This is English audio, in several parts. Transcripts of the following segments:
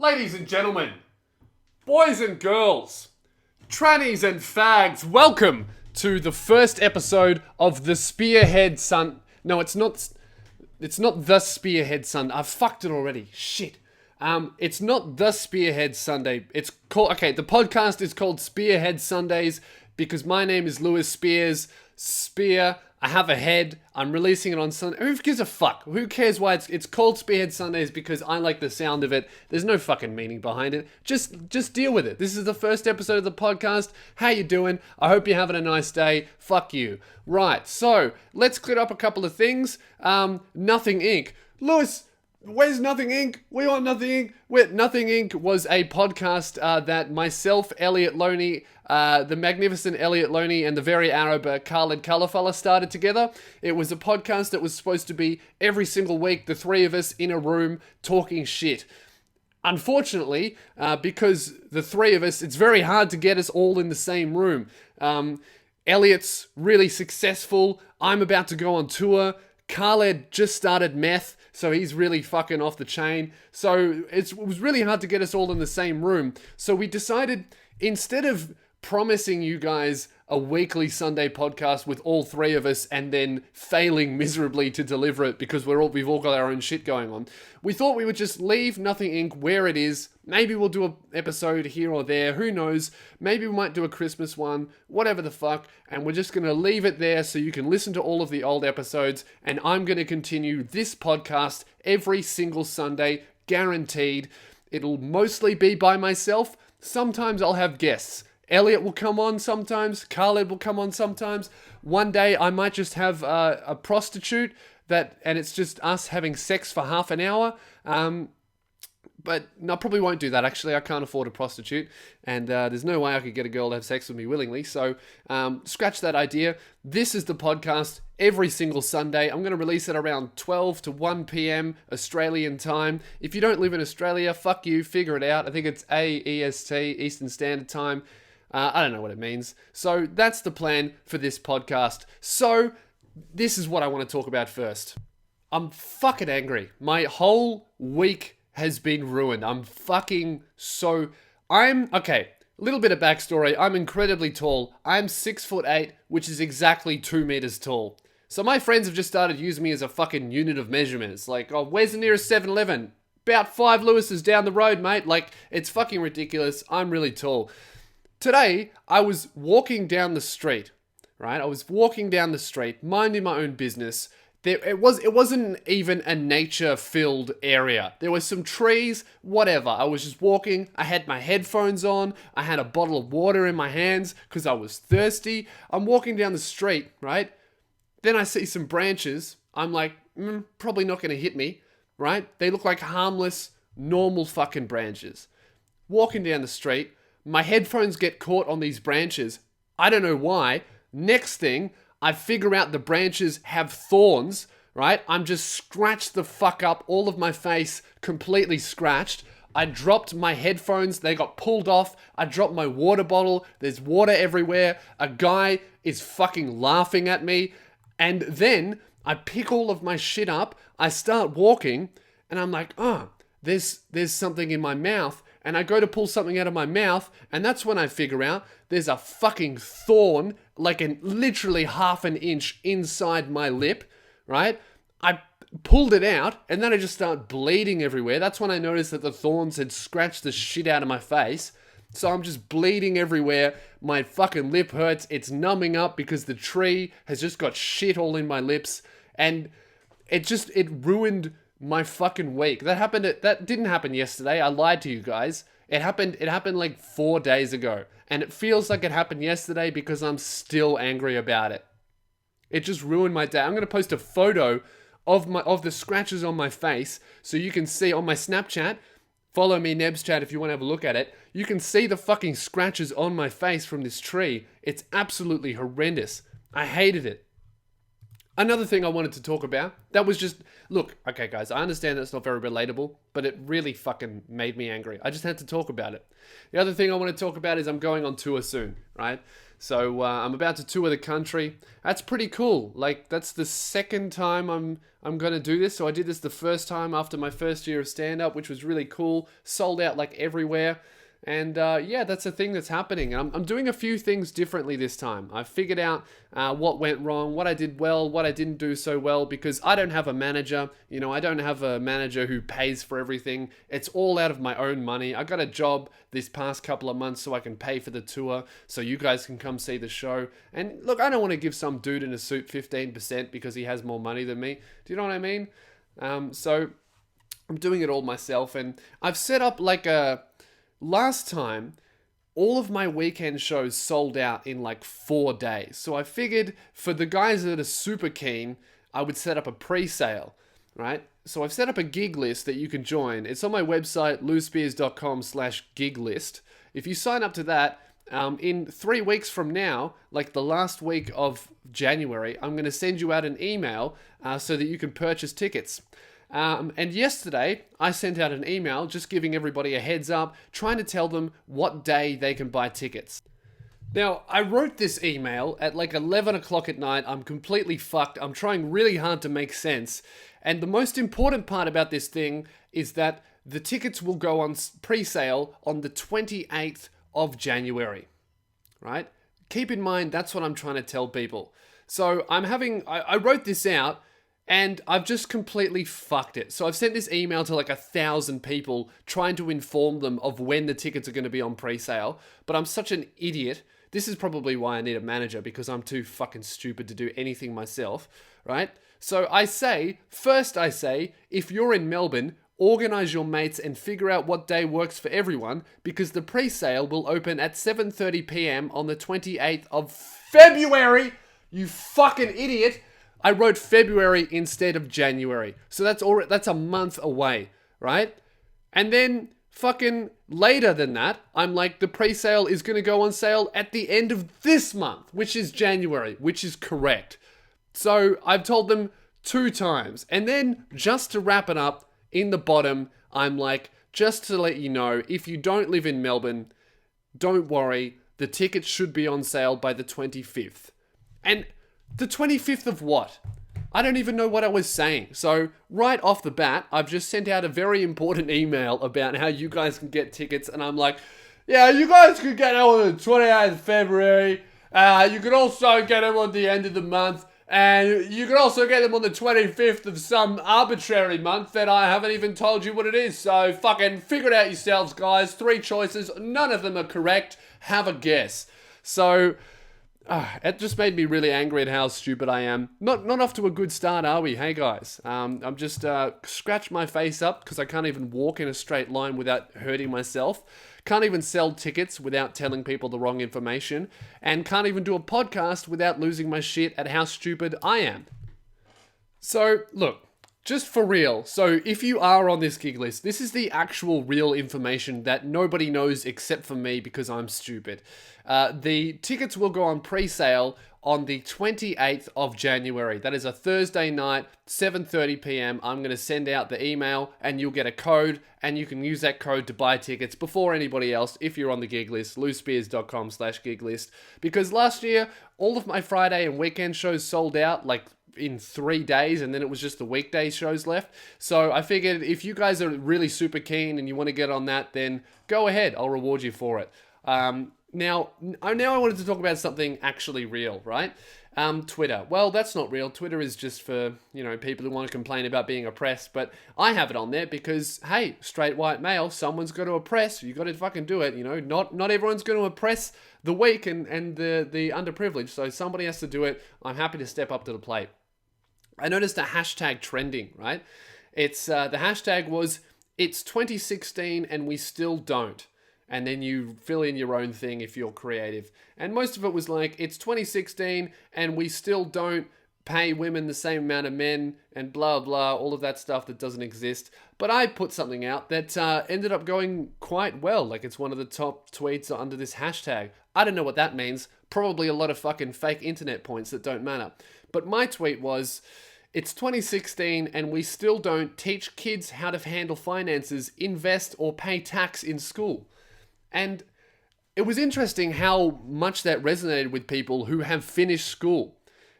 Ladies and gentlemen, boys and girls, trannies and fags, welcome to the first episode of the Spearhead Sun... No, it's not the Spearhead Sunday. I've fucked it already. Shit. It's not the Spearhead Sunday. It's called... Okay, the podcast is called Spearhead Sundays because my name is Lewis Spears. Spear... I have a head. I'm releasing it on Sunday. Who gives a fuck? Who cares why it's called Spearhead Sundays? Because I like the sound of it. There's no fucking meaning behind it. Just deal with it. This is the first episode of the podcast. How you doing? I hope you're having a nice day. Fuck you. Right, so let's clear up a couple of things. Nothing Inc. Lewis, where's Nothing Inc? We want Nothing Inc. Nothing Inc. was a podcast that myself, Elliot Loney, the magnificent Elliot Loney, and the very Arab Khaled Kalafala started together. It was a podcast that was supposed to be every single week, the three of us in a room talking shit. Unfortunately, because the three of us, it's very hard to get us all in the same room. Elliot's really successful. I'm about to go on tour. Khaled just started meth, so he's really fucking off the chain. So it was really hard to get us all in the same room. So we decided, instead of promising you guys a weekly Sunday podcast with all three of us and then failing miserably to deliver it because we've all got our own shit going on, we thought we would just leave Nothing Inc. where it is. Maybe we'll do an episode here or there, who knows, maybe we might do a Christmas one, whatever the fuck, and we're just going to leave it there so you can listen to all of the old episodes, and I'm going to continue this podcast every single Sunday, guaranteed. It'll mostly be by myself. Sometimes I'll have guests. Elliot will come on sometimes. Khaled will come on sometimes. One day I might just have a prostitute and it's just us having sex for half an hour. But no, I probably won't do that. Actually, I can't afford a prostitute, and there's no way I could get a girl to have sex with me willingly. So scratch that idea. This is the podcast every single Sunday. I'm going to release it around 12 to 1 p.m. Australian time. If you don't live in Australia, fuck you. Figure it out. I think it's AEST, Eastern Standard Time. I don't know what it means. So that's the plan for this podcast. So this is what I want to talk about first. I'm fucking angry. My whole week has been ruined. Okay, a little bit of backstory. I'm incredibly tall. I'm 6'8", which is exactly 2 meters tall. So my friends have just started using me as a fucking unit of measurement. It's like, oh, where's the nearest 7-Eleven? About 5 Lewis's down the road, mate. Like, it's fucking ridiculous. I'm really tall. Today, I was walking down the street, right? I was walking down the street, minding my own business. It wasn't even a nature-filled area. There were some trees, whatever. I was just walking. I had my headphones on. I had a bottle of water in my hands because I was thirsty. I'm walking down the street, right? Then I see some branches. I'm like, probably not going to hit me, right? They look like harmless, normal fucking branches. Walking down the street, my headphones get caught on these branches. I don't know why. Next thing, I figure out the branches have thorns, right? I'm just scratched the fuck up, all of my face completely scratched. I dropped my headphones, they got pulled off. I dropped my water bottle, there's water everywhere. A guy is fucking laughing at me. And then I pick all of my shit up, I start walking, and I'm like, there's something in my mouth. And I go to pull something out of my mouth, and that's when I figure out there's a fucking thorn, like literally half an inch inside my lip, right? I pulled it out, and then I just start bleeding everywhere. That's when I noticed that the thorns had scratched the shit out of my face. So I'm just bleeding everywhere. My fucking lip hurts. It's numbing up because the tree has just got shit all in my lips. And it ruined my fucking week. That didn't happen yesterday. I lied to you guys. It happened like 4 days ago. And it feels like it happened yesterday because I'm still angry about it. It just ruined my day. I'm going to post a photo of the scratches on my face so you can see on my Snapchat. Follow me, Nebschat, if you want to have a look at it. You can see the fucking scratches on my face from this tree. It's absolutely horrendous. I hated it. Another thing I wanted to talk about, that was just, look, okay guys, I understand that's not very relatable, but it really fucking made me angry. I just had to talk about it. The other thing I want to talk about is I'm going on tour soon, right? So I'm about to tour the country. That's pretty cool. Like, that's the second time I'm going to do this. So I did this the first time after my first year of stand-up, which was really cool. Sold out like everywhere. And yeah, that's a thing that's happening. I'm doing a few things differently this time. I figured out what went wrong, what I did well, what I didn't do so well, because I don't have a manager. You know, I don't have a manager who pays for everything. It's all out of my own money. I got a job this past couple of months so I can pay for the tour, so you guys can come see the show. And look, I don't want to give some dude in a suit 15% because he has more money than me. Do you know what I mean? So I'm doing it all myself, and I've set up like a... Last time, all of my weekend shows sold out in like 4 days. So I figured for the guys that are super keen, I would set up a pre-sale, right? So I've set up a gig list that you can join. It's on my website, louspears.com/gig list. If you sign up to that, in 3 weeks from now, like the last week of January, I'm going to send you out an email so that you can purchase tickets. And yesterday, I sent out an email just giving everybody a heads up, trying to tell them what day they can buy tickets. Now, I wrote this email at like 11 o'clock at night. I'm completely fucked. I'm trying really hard to make sense. And the most important part about this thing is that the tickets will go on pre-sale on the 28th of January, right? Keep in mind, that's what I'm trying to tell people. So I wrote this out, and I've just completely fucked it. So I've sent this email to like 1,000 people trying to inform them of when the tickets are going to be on pre-sale. But I'm such an idiot. This is probably why I need a manager, because I'm too fucking stupid to do anything myself, right? So first I say, if you're in Melbourne, organize your mates and figure out what day works for everyone, because the pre-sale will open at 7:30 p.m. on the 28th of February. You fucking idiot. I wrote February instead of January. So that's a month away, right? And then fucking later than that, I'm like, the pre-sale is going to go on sale at the end of this month, which is January, which is correct. So I've told them 2 times. And then just to wrap it up, in the bottom, I'm like, just to let you know, if you don't live in Melbourne, don't worry, the tickets should be on sale by the 25th. And the 25th of what? I don't even know what I was saying. So right off the bat, I've just sent out a very important email about how you guys can get tickets. And I'm like, yeah, you guys can get them on the 28th of February. You can also get them on the end of the month. And you can also get them on the 25th of some arbitrary month that I haven't even told you what it is. So fucking figure it out yourselves, guys. 3 choices. None of them are correct. Have a guess. So... it just made me really angry at how stupid I am. Not off to a good start, are we? Hey guys, I'm just scratched my face up because I can't even walk in a straight line without hurting myself. Can't even sell tickets without telling people the wrong information, and can't even do a podcast without losing my shit at how stupid I am. So look, just for real. So if you are on this gig list, this is the actual real information that nobody knows except for me because I'm stupid. The tickets will go on pre-sale on the 28th of January. That is a Thursday night, 7:30 p.m. I'm going to send out the email and you'll get a code and you can use that code to buy tickets before anybody else if you're on the gig list, louspears.com/gig list. Because last year, all of my Friday and weekend shows sold out like in 3 days, and then it was just the weekday shows left. So I figured if you guys are really super keen and you want to get on that, then go ahead. I'll reward you for it. Now I wanted to talk about something actually real, right? Twitter. Well, that's not real. Twitter is just for, people who want to complain about being oppressed, but I have it on there because, hey, straight white male, someone's got to oppress. You got to fucking do it, Not everyone's going to oppress the weak and the underprivileged, so somebody has to do it. I'm happy to step up to the plate. I noticed a hashtag trending, right? It's the hashtag was, it's 2016 and we still don't. And then you fill in your own thing if you're creative. And most of it was like, it's 2016 and we still don't pay women the same amount of men and blah, blah, all of that stuff that doesn't exist. But I put something out that ended up going quite well. Like, it's one of the top tweets under this hashtag. I don't know what that means. Probably a lot of fucking fake internet points that don't matter. But my tweet was, it's 2016 and we still don't teach kids how to handle finances, invest, or pay tax in school. And it was interesting how much that resonated with people who have finished school.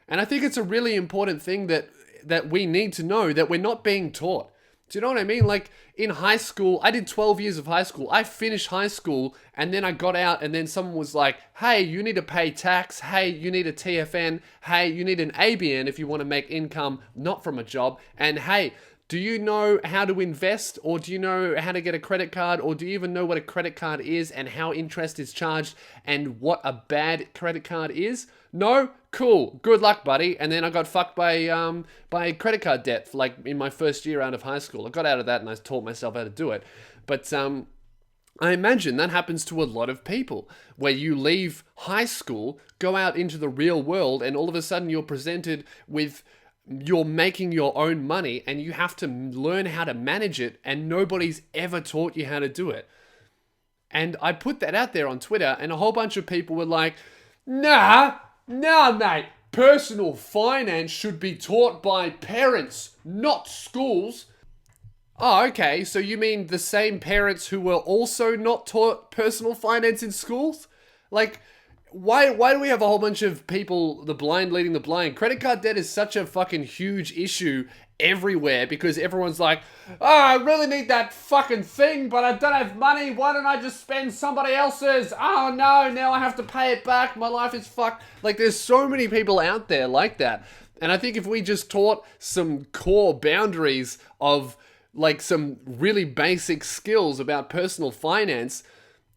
And I think it's a really important thing that we need to know, that we're not being taught. Do you know what I mean? Like in high school, I did 12 years of high school. I finished high school and then I got out and then someone was like, hey, you need to pay tax. Hey, you need a TFN. Hey, you need an ABN if you want to make income not from a job. And hey, do you know how to invest, or do you know how to get a credit card, or do you even know what a credit card is and how interest is charged and what a bad credit card is? No? Cool. Good luck, buddy. And then I got fucked by credit card debt for like in my first year out of high school. I got out of that and I taught myself how to do it. But I imagine that happens to a lot of people, where you leave high school, go out into the real world, and all of a sudden you're presented with you're making your own money and you have to learn how to manage it, and nobody's ever taught you how to do it. And I put that out there on Twitter and a whole bunch of people were like, nah, mate. Personal finance should be taught by parents, not schools. Oh, okay. So you mean the same parents who were also not taught personal finance in schools? Like, why do we have a whole bunch of people, the blind leading the blind? Credit card debt is such a fucking huge issue everywhere because everyone's like, oh, I really need that fucking thing, but I don't have money. Why don't I just spend somebody else's? Oh no, now I have to pay it back. My life is fucked. Like, there's so many people out there like that. And I think if we just taught some core boundaries of like some really basic skills about personal finance.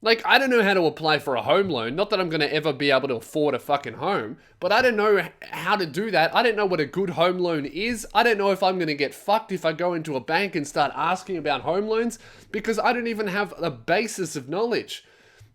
Like, I don't know how to apply for a home loan. Not that I'm going to ever be able to afford a fucking home, but I don't know how to do that. I don't know what a good home loan is. I don't know if I'm going to get fucked if I go into a bank and start asking about home loans, because I don't even have a basis of knowledge.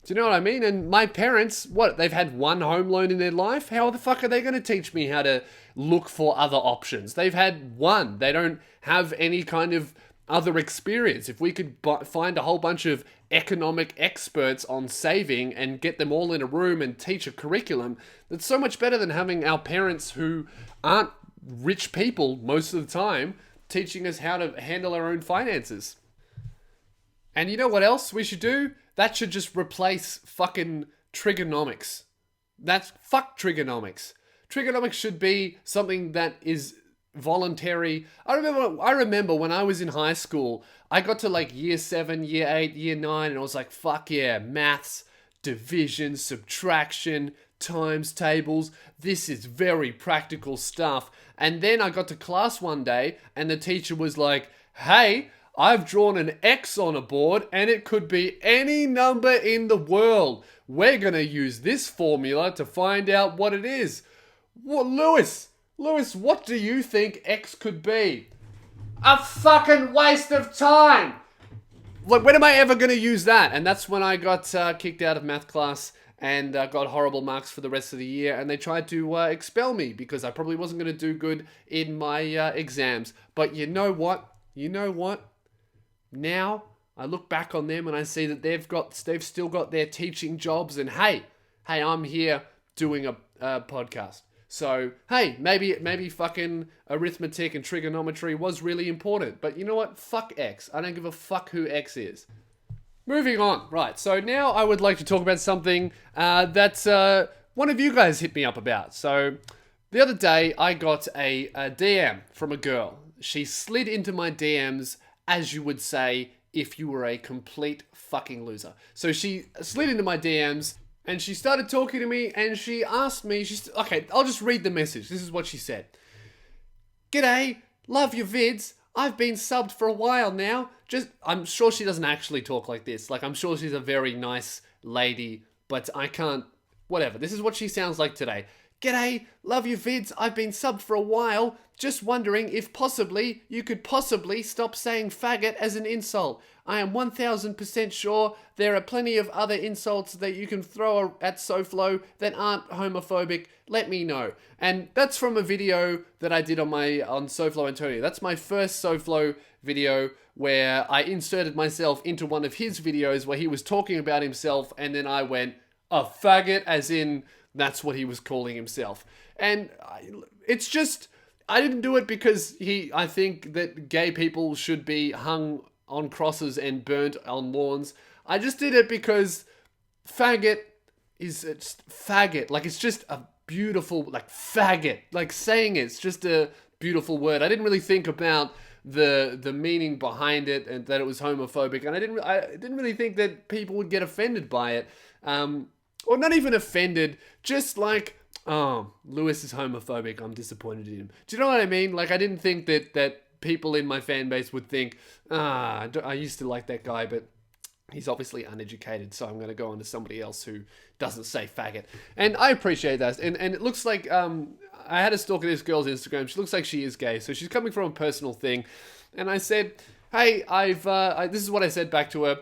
Do you know what I mean? And my parents, they've had one home loan in their life? How the fuck are they going to teach me how to look for other options? They've had one. They don't have any kind of other experience. If we could find a whole bunch of economic experts on saving and get them all in a room and teach a curriculum, that's so much better than having our parents who aren't rich people most of the time teaching us how to handle our own finances. And you know what else we should do? That should just replace fucking trigonomics. Fuck trigonomics. Trigonomics should be something that is voluntary. I remember when I was in high school, I got to like year 7, year 8, year 9, and I was like, fuck yeah, maths, division, subtraction, times tables. This is very practical stuff. And then I got to class one day and the teacher was like, hey, I've drawn an X on a board and it could be any number in the world. We're going to use this formula to find out what it is. What, Lewis, what do you think X could be? A fucking waste of time. Like, when am I ever going to use that? And that's when I got kicked out of math class and got horrible marks for the rest of the year. And they tried to expel me because I probably wasn't going to do good in my exams. But you know what? Now I look back on them and I see that they've still got their teaching jobs. And hey, I'm here doing a podcast. So, hey, maybe fucking arithmetic and trigonometry was really important. But you know what? Fuck X. I don't give a fuck who X is. Moving on. Right, so now I would like to talk about something that one of you guys hit me up about. So, the other day, I got a DM from a girl. She slid into my DMs, as you would say, if you were a complete fucking loser. So, she slid into my DMs, and she started talking to me, and she asked me, okay, I'll just read the message. This is what she said. G'day, love your vids. I've been subbed for a while now. I'm sure she doesn't actually talk like this. Like, I'm sure she's a very nice lady, but I can't, whatever. This is what she sounds like today. G'day, love your vids. I've been subbed for a while. Just wondering if possibly you could possibly stop saying faggot as an insult. I am 1000% sure there are plenty of other insults that you can throw at SoFlo that aren't homophobic. Let me know. And that's from a video that I did on SoFlo Antonio. That's my first SoFlo video where I inserted myself into one of his videos where he was talking about himself and then I went, a faggot, as in that's what he was calling himself. And it's just, I didn't do it because I think that gay people should be hung on crosses and burnt on lawns. I just did it because faggot it's faggot. Like, it's just a beautiful, like, faggot. Like, saying it's just a beautiful word. I didn't really think about the meaning behind it and that it was homophobic, and I didn't really think that people would get offended by it, or not even offended, just like, oh, Lewis is homophobic, I'm disappointed in him. Do you know what I mean? Like, I didn't think that people in my fan base would think, I used to like that guy, but he's obviously uneducated, so I'm going to go on to somebody else who doesn't say faggot. And I appreciate that. And it looks like, I had a stalk of this girl's Instagram. She looks like she is gay, so she's coming from a personal thing. And I said, hey, this is what I said back to her.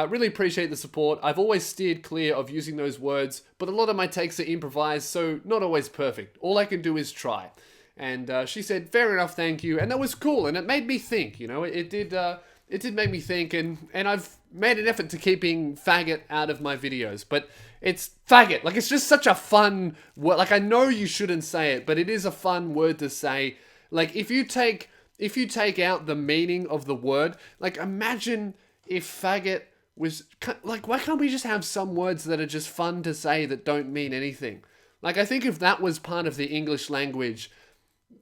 Really appreciate the support. I've always steered clear of using those words, but a lot of my takes are improvised, so not always perfect. All I can do is try. And she said, fair enough, thank you. And that was cool, and it made me think, it did make me think, and I've made an effort to keeping faggot out of my videos, but it's faggot. Like, it's just such a fun word. Like, I know you shouldn't say it, but it is a fun word to say. Like, if you take out the meaning of the word, like, imagine if faggot was, like, why can't we just have some words that are just fun to say that don't mean anything? Like, I think if that was part of the English language,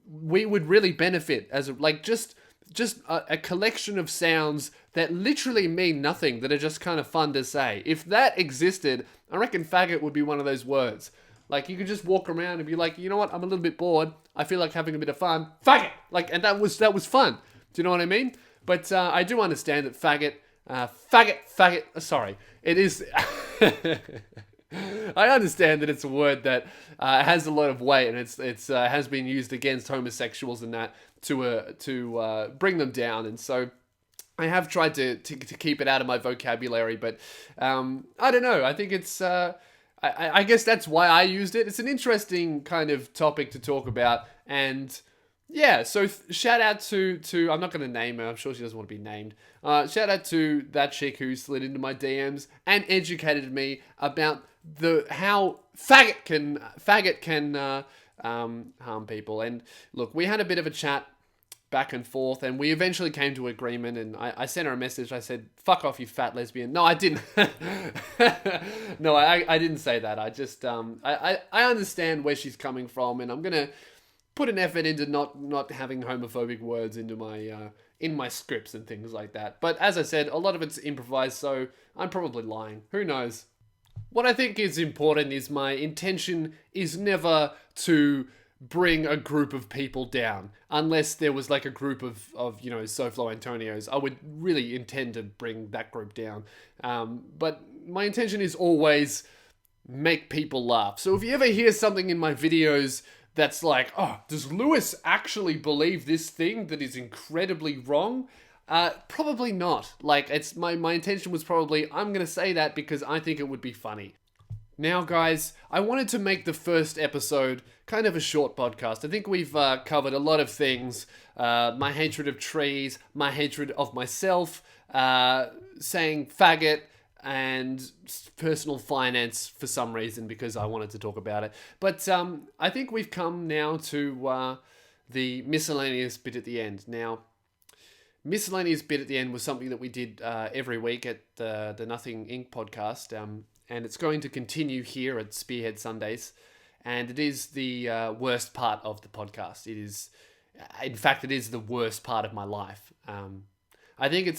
we would really benefit as just a collection of sounds that literally mean nothing, that are just kind of fun to say. If that existed, I reckon faggot would be one of those words. Like, you could just walk around and be like, you know what, I'm a little bit bored, I feel like having a bit of fun, faggot! Like, and that was fun. Do you know what I mean? But I do understand that faggot, sorry, it is... I understand that it's a word that has a lot of weight, and it's has been used against homosexuals and that to bring them down, and so I have tried to keep it out of my vocabulary, but I don't know. I think it's I guess that's why I used it. It's an interesting kind of topic to talk about, and yeah. So shout out to I'm not going to name her. I'm sure she doesn't want to be named. Shout out to that chick who slid into my DMs and educated me about how faggot can harm people. And look, we had a bit of a chat back and forth, and we eventually came to agreement, and I sent her a message. I said, fuck off, you fat lesbian. No, I didn't. No, I didn't say that. I just I understand where she's coming from, and I'm gonna put an effort into not having homophobic words into my in my scripts and things like that. But as I said, a lot of it's improvised, so I'm probably lying. Who knows? What I think is important is my intention is never to bring a group of people down. Unless there was like a group of SoFlo Antonios, I would really intend to bring that group down. But my intention is always make people laugh. So if you ever hear something in my videos that's like, oh, does Lewis actually believe this thing that is incredibly wrong? Probably not. Like, it's my intention was probably, I'm going to say that because I think it would be funny. Now, guys, I wanted to make the first episode kind of a short podcast. I think we've covered a lot of things. My hatred of trees, my hatred of myself, saying faggot, and personal finance for some reason because I wanted to talk about it. But I think we've come now to the miscellaneous bit at the end. Now, miscellaneous bit at the end was something that we did every week at the Nothing Inc. podcast, and it's going to continue here at Spearhead Sundays, and it is the worst part of the podcast. It is, in fact, it is the worst part of my life. I think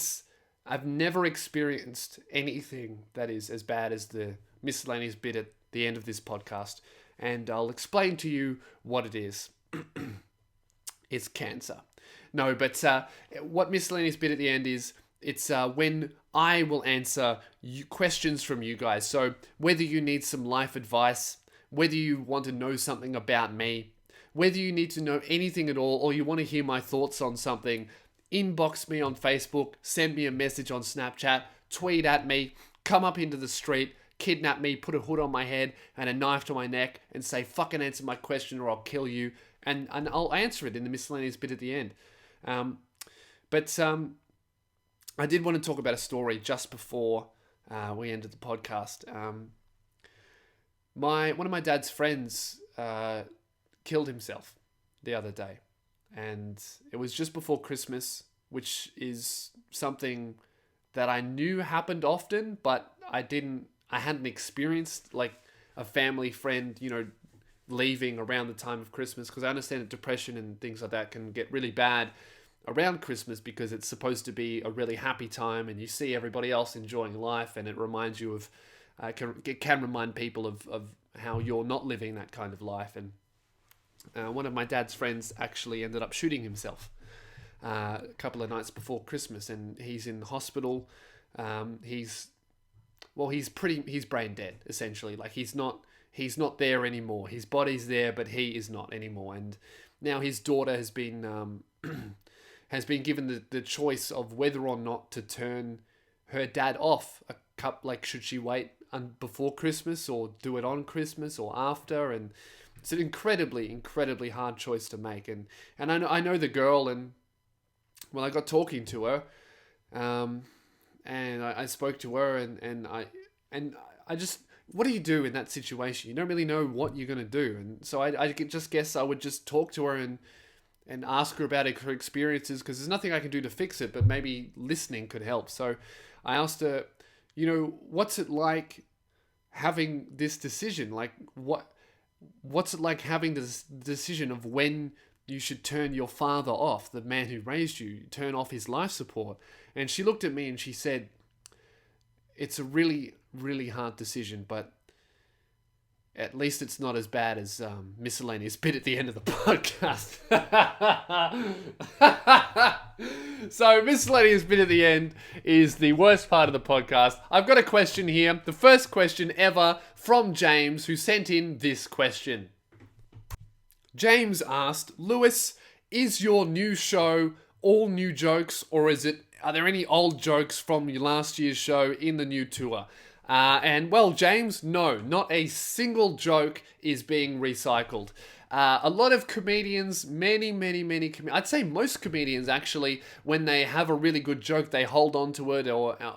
I've never experienced anything that is as bad as the miscellaneous bit at the end of this podcast, and I'll explain to you what it is. It's cancer. No, but what miscellaneous bit at the end is, it's when I will answer questions from you guys. So whether you need some life advice, whether you want to know something about me, whether you need to know anything at all, or you want to hear my thoughts on something, inbox me on Facebook, send me a message on Snapchat, tweet at me, come up into the street, kidnap me, put a hood on my head and a knife to my neck and say, fucking answer my question or I'll kill you. And I'll answer it in the miscellaneous bit at the end. But I did want to talk about a story just before we ended the podcast. One of my dad's friends killed himself. the other day. And it was just before Christmas, which is something that I knew happened often, but I hadn't experienced, like a family friend, leaving around the time of Christmas, because I understand that depression and things like that can get really bad around Christmas because it's supposed to be a really happy time and you see everybody else enjoying life, and it reminds you of, it can remind people of how you're not living that kind of life. And one of my dad's friends actually ended up shooting himself a couple of nights before Christmas, and he's in the hospital. He's brain dead, essentially. Like he's not there anymore. His body's there, but he is not anymore. And now his daughter has been given the choice of whether or not to turn her dad off. Like, should she wait before Christmas or do it on Christmas or after? And it's an incredibly, incredibly hard choice to make. And I know the girl, and when I got talking to her, and I spoke to her, and I just, what do you do in that situation? You don't really know what you're going to do. And so I just guess I would just talk to her and ask her about her experiences, because there's nothing I can do to fix it, but maybe listening could help. So I asked her, what's it like having this decision? Like, what's it like having this decision of when you should turn your father off, the man who raised you, turn off his life support? And she looked at me and she said, it's a really, really hard decision, but at least it's not as bad as miscellaneous bit at the end of the podcast. So miscellaneous bit at the end is the worst part of the podcast. I've got a question here. The first question ever from James, who sent in this question. James asked, Lewis, is your new show all new jokes, or are there any old jokes from your last year's show in the new tour? And well, James, no, not a single joke is being recycled. A lot of comedians, many, I'd say most comedians actually, when they have a really good joke, they hold on to it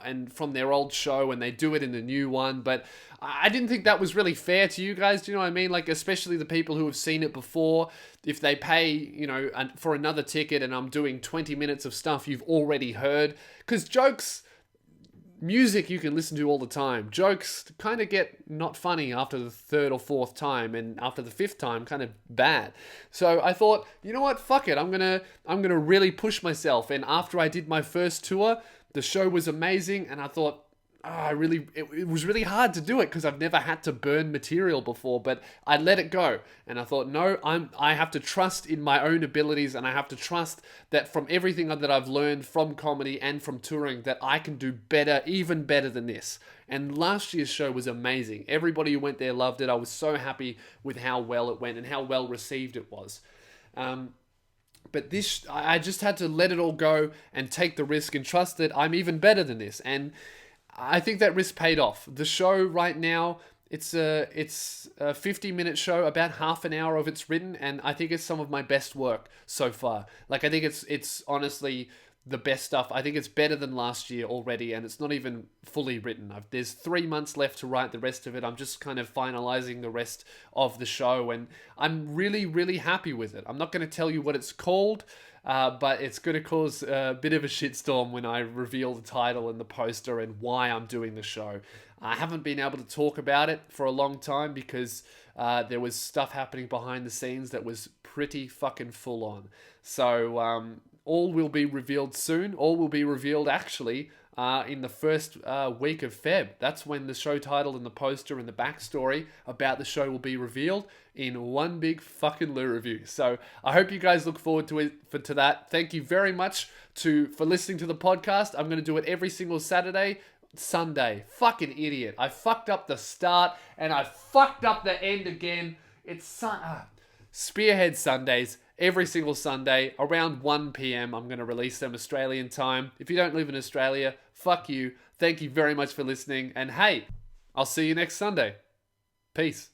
and from their old show, and they do it in the new one. But I didn't think that was really fair to you guys. Do you know what I mean? Like, especially the people who have seen it before. If they pay, for another ticket and I'm doing 20 minutes of stuff you've already heard. Because music you can listen to all the time. Jokes kind of get not funny after the third or fourth time, and after the fifth time, kind of bad. So I thought, you know what, fuck it. I'm gonna really push myself. And after I did my first tour, the show was amazing, and I thought, it was really hard to do it because I've never had to burn material before, but I let it go. And I thought, no, I have to trust in my own abilities, and I have to trust that from everything that I've learned from comedy and from touring, that I can do better, even better than this. And last year's show was amazing. Everybody who went there loved it. I was so happy with how well it went and how well received it was. But this, I just had to let it all go and take the risk and trust that I'm even better than this. And I think that risk paid off. The show right now, it's a 50-minute show, about half an hour of it's written, and I think it's some of my best work so far. Like, I think it's honestly the best stuff. I think it's better than last year already, and it's not even fully written. There's 3 months left to write the rest of it. I'm just kind of finalizing the rest of the show, and I'm really, really happy with it. I'm not going to tell you what it's called, but it's going to cause a bit of a shitstorm when I reveal the title and the poster and why I'm doing the show. I haven't been able to talk about it for a long time because there was stuff happening behind the scenes that was pretty fucking full on. So all will be revealed soon. All will be revealed actually in the first week of Feb. That's when the show title and the poster and the backstory about the show will be revealed in one big fucking Lou review. So I hope you guys look forward to that. Thank you very much for listening to the podcast. I'm going to do it every single Sunday. Fucking idiot. I fucked up the start and I fucked up the end again. It's Spearhead Sundays. Every single Sunday, around 1 p.m, I'm going to release them Australian time. If you don't live in Australia, fuck you. Thank you very much for listening. And hey, I'll see you next Sunday. Peace.